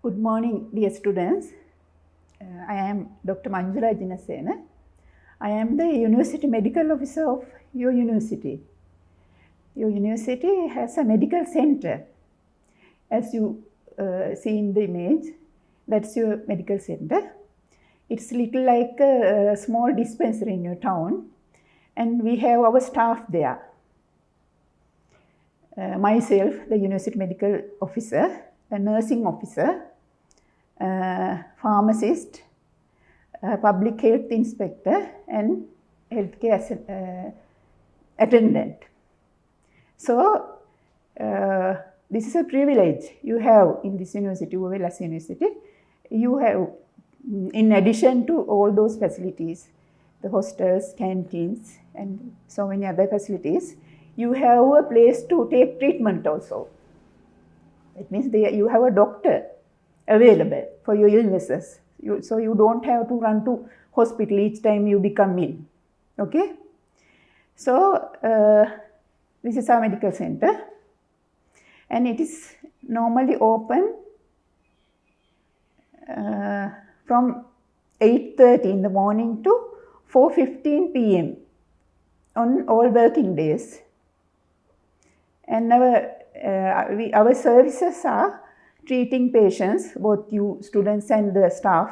Good morning, dear students. I am Dr. Manjula Jinasena. I am the University Medical Officer of your university. Your university has a medical center. As you see in the image, that's your medical center. It's little like a small dispensary in your town, and we have our staff there. Myself, the University Medical Officer, a nursing officer, pharmacist, public health inspector, and healthcare attendant. So, this is a privilege you have in this university, UWU University. You have, in addition to all those facilities, the hostels, canteens, and so many other facilities, you have a place to take treatment also. It means you have a doctor available for your illnesses. So you don't have to run to hospital each time you become ill. Okay? So this is our medical center, and it is normally open from 8:30 in the morning to 4:15 p.m. on all working days. And our services are treating patients, both you students and the staff,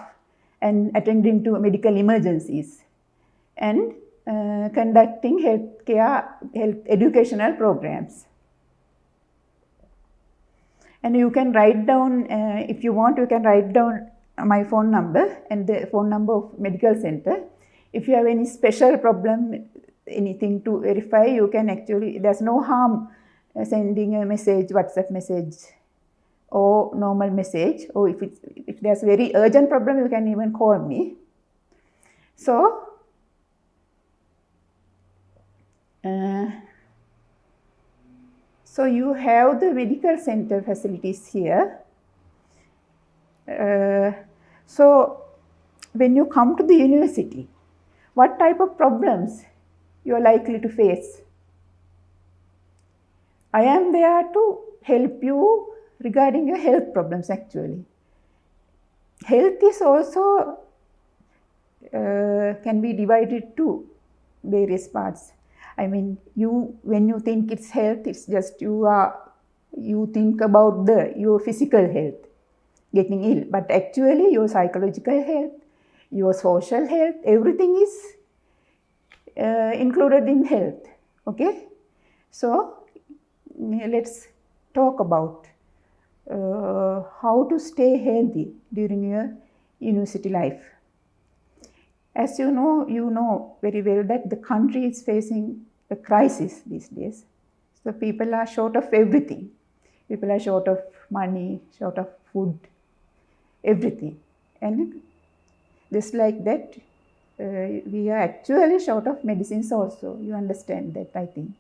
and attending to medical emergencies, and conducting health educational programs. And you can write down, if you want, you can write down my phone number and the phone number of medical center. If you have any special problem, anything to verify, you can actually, there's no harm sending a message, WhatsApp message, or normal message, or if there's very urgent problem, you can even call me. So, you have the medical center facilities here. So, when you come to the university, what type of problems you are likely to face? I am there to help you regarding your health problems actually. Health is also can be divided to various parts. I mean, when you think it's health, it's just you think about your physical health, getting ill. But actually your psychological health, your social health, everything is included in health. Okay? So, let's talk about how to stay healthy during your university life. As you know very well that the country is facing a crisis these days. So people are short of everything. People are short of money, short of food, everything. And just like that, we are actually short of medicines also. You understand that, I think.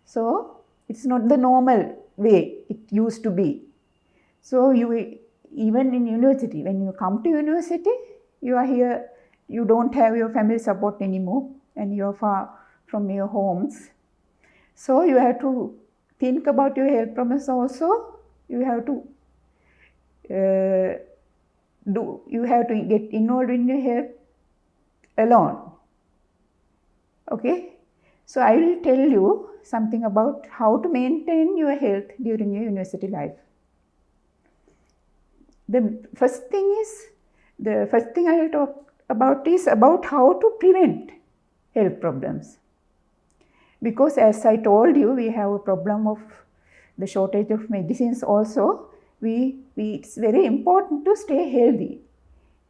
So, it's not the normal way it used to be. So, even in university, when you come to university, you are here, you don't have your family support anymore, and you are far from your homes. So, you have to think about your health problems also. You have to get involved in your health alone. Okay? So, I will tell you something about how to maintain your health during your university life. The first thing I will talk about is about how to prevent health problems. Because as I told you, we have a problem of the shortage of medicines also. It's very important to stay healthy.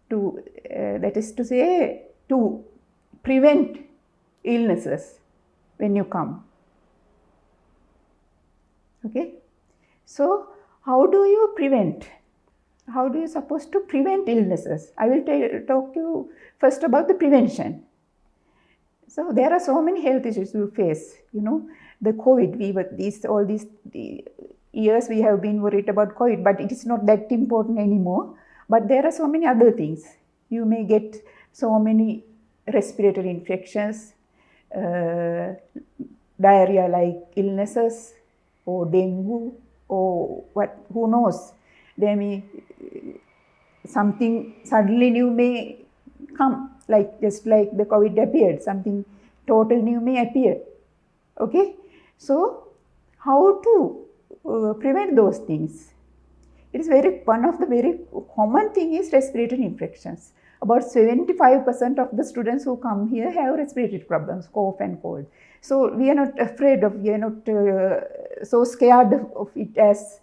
That is to say, to prevent illnesses when you come. Okay? So, how do you prevent? How do you supposed to prevent illnesses? I will talk to you first about the prevention. So, there are so many health issues you face. The COVID, all these years we have been worried about COVID, but it is not that important anymore. But there are so many other things. You may get so many respiratory infections, diarrhea-like illnesses, or dengue, or who knows. There may something suddenly new may come, like just like the COVID appeared, something total new may appear. Okay, so how to prevent those things? It is one of the very common thing is respiratory infections. About 75% of the students who come here have respiratory problems, cough and cold. So we are not afraid of, we are not so scared of it as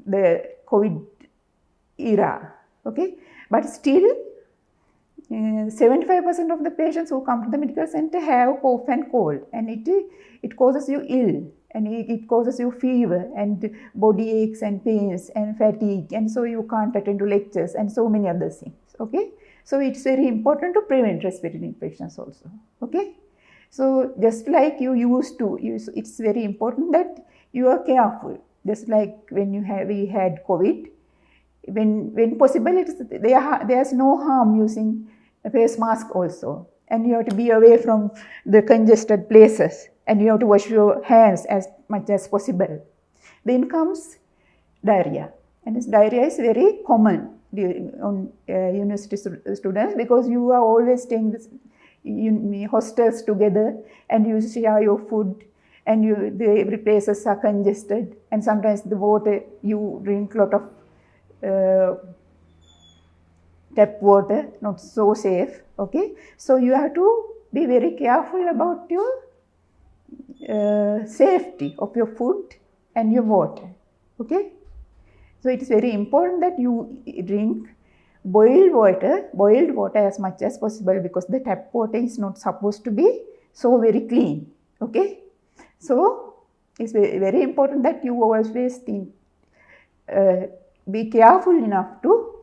the COVID era. Okay, but still 75% of the patients who come to the medical center have cough and cold, and it causes you ill, and it causes you fever and body aches and pains and fatigue, and so you can't attend to lectures and so many other things. Okay, so it's very important to prevent respiratory infections also. Okay, so just like you used to, it's very important that you are careful. Just like when we had COVID, when possible, there's no harm using a face mask also, and you have to be away from the congested places, and you have to wash your hands as much as possible. Then comes diarrhea, and this diarrhea is very common on university students, because you are always staying in hostels together, and you share your food, and every places are congested, and sometimes the water you drink a lot of tap water, not so safe. Okay, so you have to be very careful about your safety of your food and your water. Okay, so it is very important that you drink boiled water as much as possible, because the tap water is not supposed to be so very clean. Okay, so it's very important that you always think be careful enough to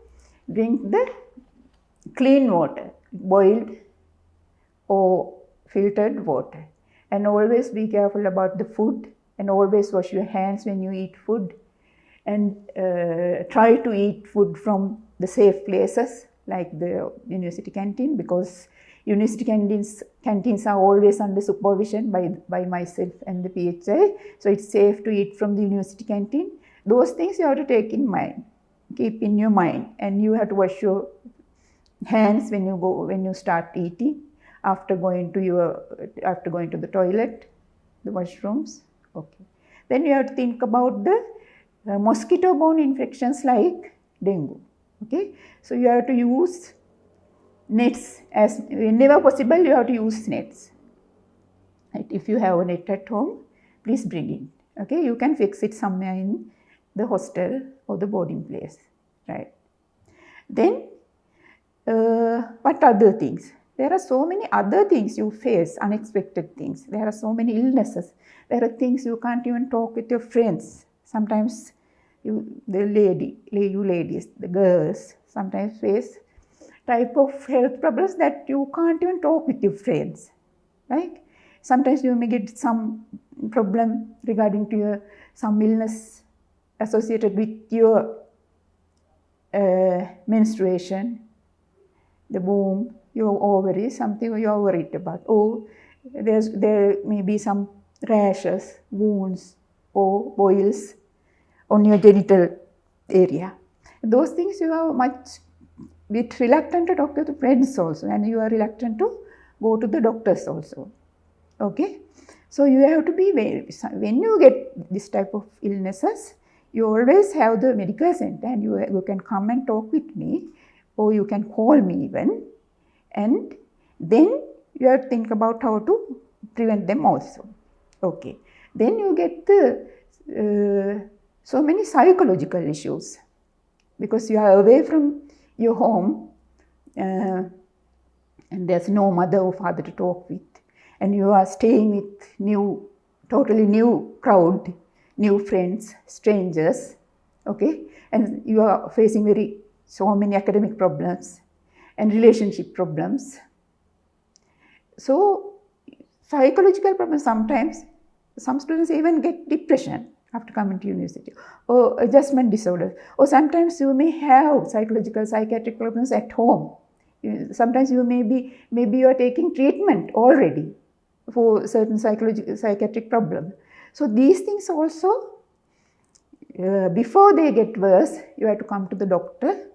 drink the clean water, boiled or filtered water, and always be careful about the food, and always wash your hands when you eat food, and try to eat food from the safe places like the university canteen, because university canteens are always under supervision by myself and the PHI, so it's safe to eat from the university canteen. Those things you have to take in mind, keep in your mind, and you have to wash your hands when you start eating, after going to the toilet, the washrooms. Okay, then you have to think about the mosquito-borne infections like dengue. Okay, so you have to use nets, as whenever possible you have to use nets. Right? If you have a net at home, please bring it. Okay, you can fix it somewhere in the hostel or the boarding place, right? Then what other things? There are so many other things you face, unexpected things. There are so many illnesses. There are things you can't even talk with your friends. Sometimes you ladies, the girls, sometimes face type of health problems that you can't even talk with your friends, right? Sometimes you may get some problem regarding to some illness associated with your menstruation, the womb, your ovaries, something you are worried about. Or there may be some rashes, wounds, or boils on your genital area. Those things you are much bit reluctant to talk to the friends also, and you are reluctant to go to the doctors also. Okay, so you have to be when you get this type of illnesses, you always have the medical center, and you can come and talk with me, or you can call me even, and then you have to think about how to prevent them also. Okay, then you get the so many psychological issues, because you are away from your home, and there's no mother or father to talk with, and you are staying with totally new crowd, new friends, strangers. Okay, and you are facing so many academic problems and relationship problems. So psychological problems, sometimes some students even get depression after coming to university, or adjustment disorders, or sometimes you may have psychiatric problems at home. Sometimes maybe you are taking treatment already for certain psychiatric problem. So these things also before they get worse, you have to come to the doctor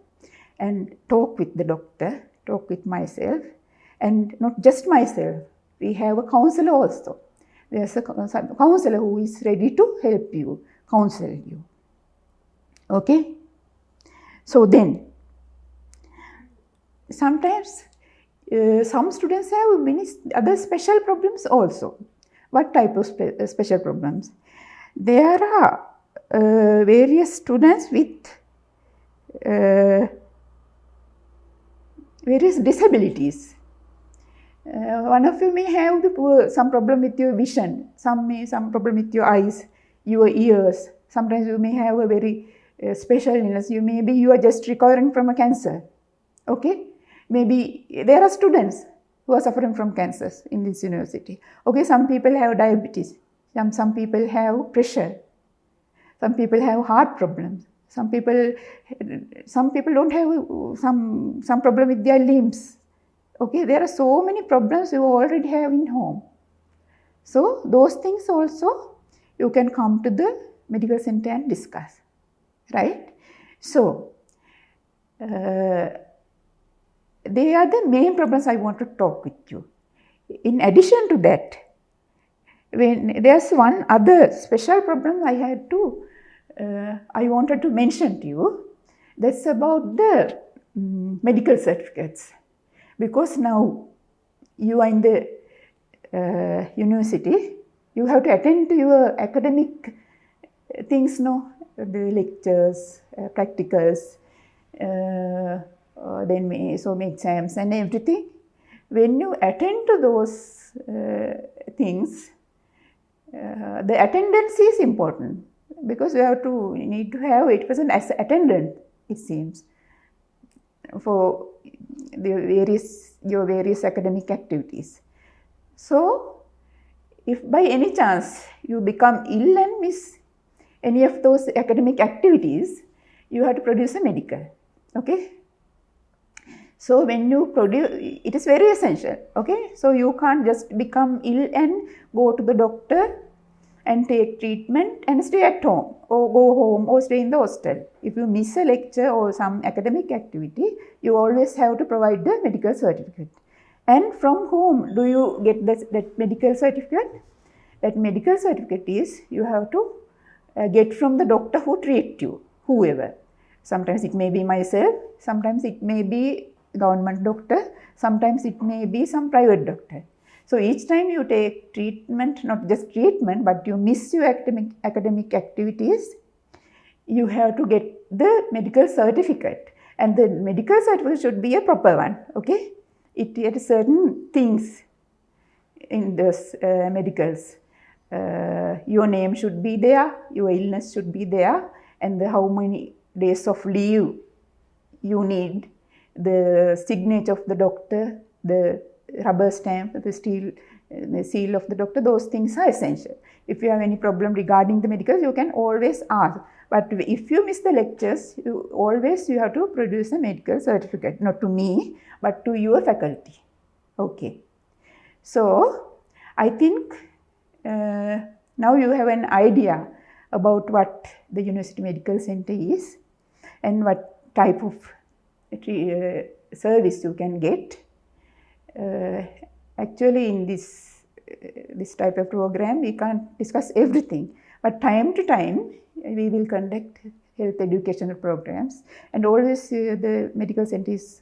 and talk with the doctor, talk with myself, and not just myself. We have a counselor also. There's a counselor who is ready to help you, counsel you. Okay? So then, sometimes some students have many other special problems also. What type of special problems? There are various students with various disabilities. One of you may have some problem with your vision, some problem with your eyes, your ears. Sometimes you may have a very special illness. You are just recovering from a cancer. Okay? Maybe there are students who are suffering from cancers in this university. Okay, some people have diabetes, some people have pressure, some people have heart problems, some people don't have some problem with their limbs. Okay, there are so many problems you already have in home. So those things also you can come to the medical center and discuss, right? So they are the main problems I want to talk with you. In addition to that, when there's one other special problem I wanted to mention to you. That's about the medical certificates. Because now you are in the university, you have to attend to your academic things, no? The lectures, practicals, then exams and everything. When you attend to those things, the attendance is important, because you need to have 8% as attendant, it seems, for your various academic activities. So, if by any chance you become ill and miss any of those academic activities, you have to produce a medical. Okay? So when you produce, it is very essential. Okay? So you can't just become ill and go to the doctor and take treatment and stay at home, or go home, or stay in the hostel. If you miss a lecture or some academic activity, you always have to provide the medical certificate. And from whom do you get that medical certificate? That medical certificate is, you have to get from the doctor who treats you, whoever. Sometimes it may be myself, sometimes it may be government doctor, sometimes it may be some private doctor. So each time you take treatment, not just treatment, but you miss your academic activities, you have to get the medical certificate. And the medical certificate should be a proper one. Okay? It has certain things in those medicals. Your name should be there, your illness should be there, and how many days of leave you need, the signature of the doctor, the rubber stamp, the seal of the doctor. Those things are essential. If you have any problem regarding the medicals, you can always ask. But if you miss the lectures, you have to produce a medical certificate, not to me, but to your faculty. Okay. So, I think now you have an idea about what the University Medical Center is and what type of service you can get. Actually, in this type of program, we can't discuss everything, but time to time we will conduct health educational programs, and always the medical center is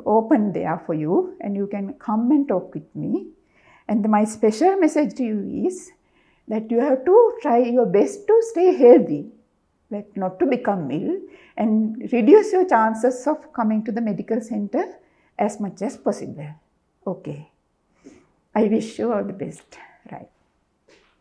open there for you, and you can come and talk with me. And my special message to you is that you have to try your best to stay healthy, like not to become ill, and reduce your chances of coming to the medical center as much as possible. Okay. I wish you all the best. Right.